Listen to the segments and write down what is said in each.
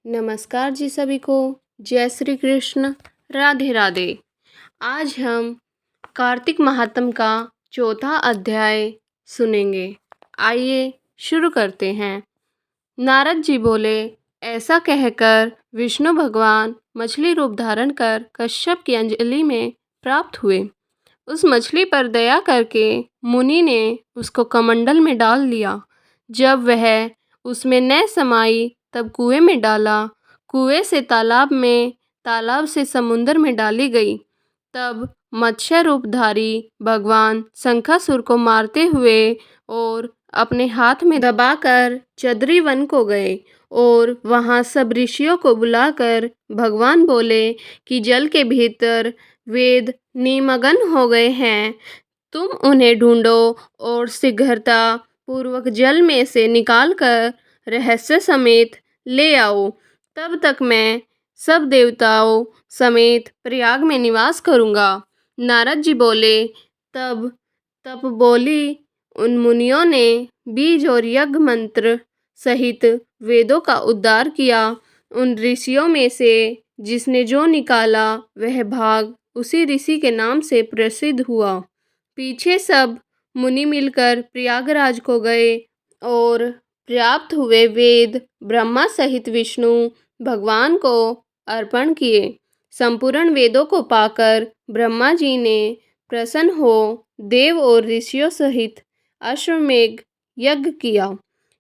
नमस्कार जी सभी को। जय श्री कृष्ण। राधे राधे। आज हम कार्तिक महात्म का चौथा अध्याय सुनेंगे। आइए शुरू करते हैं। नारद जी बोले, ऐसा कहकर विष्णु भगवान मछली रूप धारण कर कश्यप की अंजलि में प्राप्त हुए। उस मछली पर दया करके मुनि ने उसको कमंडल में डाल लिया। जब वह उसमें न समाई तब कुएं में डाला, कुएं से तालाब में, तालाब से समुंदर में डाली गई। तब मत्स्य रूपधारी भगवान शंखासुर को मारते हुए और अपने हाथ में दबाकर चद्री वन को गए और वहां सब ऋषियों को बुलाकर भगवान बोले कि जल के भीतर वेद निमग्न हो गए हैं, तुम उन्हें ढूंढो और शीघ्रता पूर्वक जल में से निकालकर रहस्य समेत ले आओ। तब तक मैं सब देवताओं समेत प्रयाग में निवास करूंगा। नारद जी बोले, तब तप बोली उन मुनियों ने बीज और यज्ञ मंत्र सहित वेदों का उद्धार किया। उन ऋषियों में से जिसने जो निकाला वह भाग उसी ऋषि के नाम से प्रसिद्ध हुआ। पीछे सब मुनि मिलकर प्रयागराज को गए और प्राप्त हुए वेद ब्रह्मा सहित विष्णु भगवान को अर्पण किए। संपूर्ण वेदों को पाकर ब्रह्मा जी ने प्रसन्न हो देव और ऋषियों सहित अश्वमेघ यज्ञ किया।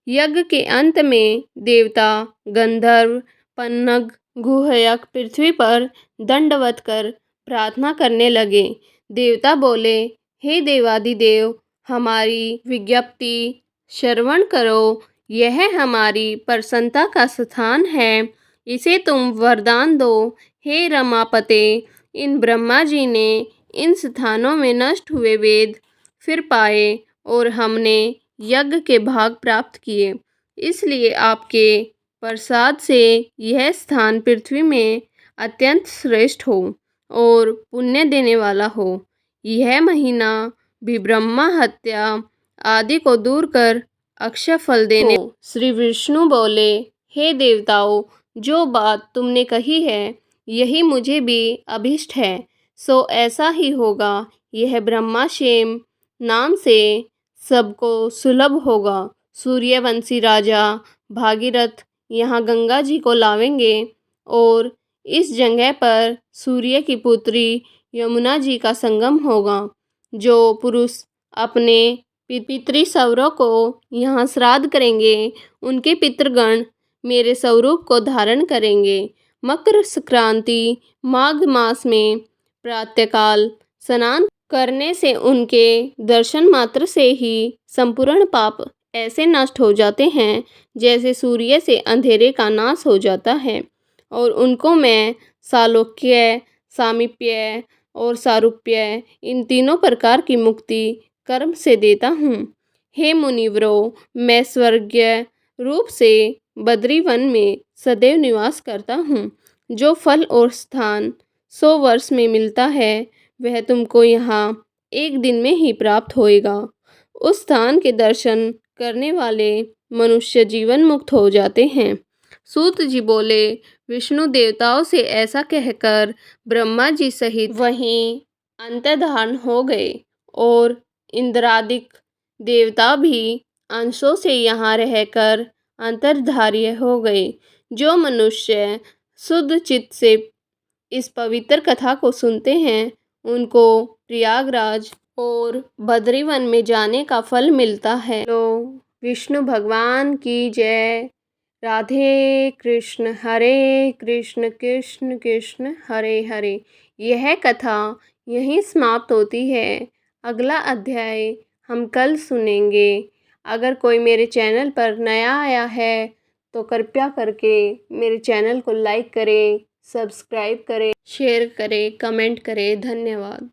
यज्ञ के अंत में देवता, गंधर्व, पन्नग, गुहयक पृथ्वी पर दंडवत कर प्रार्थना करने लगे। देवता बोले, हे देवादिदेव, हमारी विज्ञप्ति श्रवण करो। यह हमारी प्रसन्नता का स्थान है, इसे तुम वरदान दो। हे रमापते, इन ब्रह्मा जी ने इन स्थानों में नष्ट हुए वेद फिर पाए और हमने यज्ञ के भाग प्राप्त किए। इसलिए आपके प्रसाद से यह स्थान पृथ्वी में अत्यंत श्रेष्ठ हो और पुण्य देने वाला हो। यह महीना भी ब्रह्मा हत्या आदि को दूर कर अक्षय फल देने हो। श्री विष्णु बोले, हे देवताओं, जो बात तुमने कही है यही मुझे भी अभिष्ट है, सो ऐसा ही होगा। यह ब्रह्माशेम नाम से सबको सुलभ होगा। सूर्यवंशी राजा भागीरथ यहाँ गंगा जी को लावेंगे और इस जगह पर सूर्य की पुत्री यमुना जी का संगम होगा। जो पुरुष अपने पितृसवरों को यहाँ श्राद्ध करेंगे, उनके पितृगण मेरे स्वरूप को धारण करेंगे। मकर संक्रांति माघ मास में प्रातःकाल स्नान करने से उनके दर्शन मात्र से ही संपूर्ण पाप ऐसे नष्ट हो जाते हैं जैसे सूर्य से अंधेरे का नाश हो जाता है। और उनको मैं सालोक्य, सामीप्य और सारूप्य, इन तीनों प्रकार की मुक्ति कर्म से देता हूँ। हे मुनिवरों, मैं स्वर्गीय रूप से बद्रीवन में सदैव निवास करता हूँ। जो फल और स्थान 100 वर्ष में मिलता है वह तुमको यहाँ एक दिन में ही प्राप्त होएगा। उस स्थान के दर्शन करने वाले मनुष्य जीवन मुक्त हो जाते हैं। सूत जी बोले, विष्णु देवताओं से ऐसा कहकर ब्रह्मा जी सहित वहीं अंतर्धान हो गए और इंद्रादिक देवता भी अंशों से यहाँ रहकर अंतर्धार्य हो गए। जो मनुष्य शुद्ध चित्त से इस पवित्र कथा को सुनते हैं उनको प्रयागराज और बद्रीवन में जाने का फल मिलता है। तो विष्णु भगवान की जय। राधे कृष्ण, हरे कृष्ण, कृष्ण कृष्ण हरे हरे। यह कथा यहीं समाप्त होती है। अगला अध्याय हम कल सुनेंगे। अगर कोई मेरे चैनल पर नया आया है तो कृपया करके मेरे चैनल को लाइक करें, सब्सक्राइब करें, शेयर करें, कमेंट करें। धन्यवाद।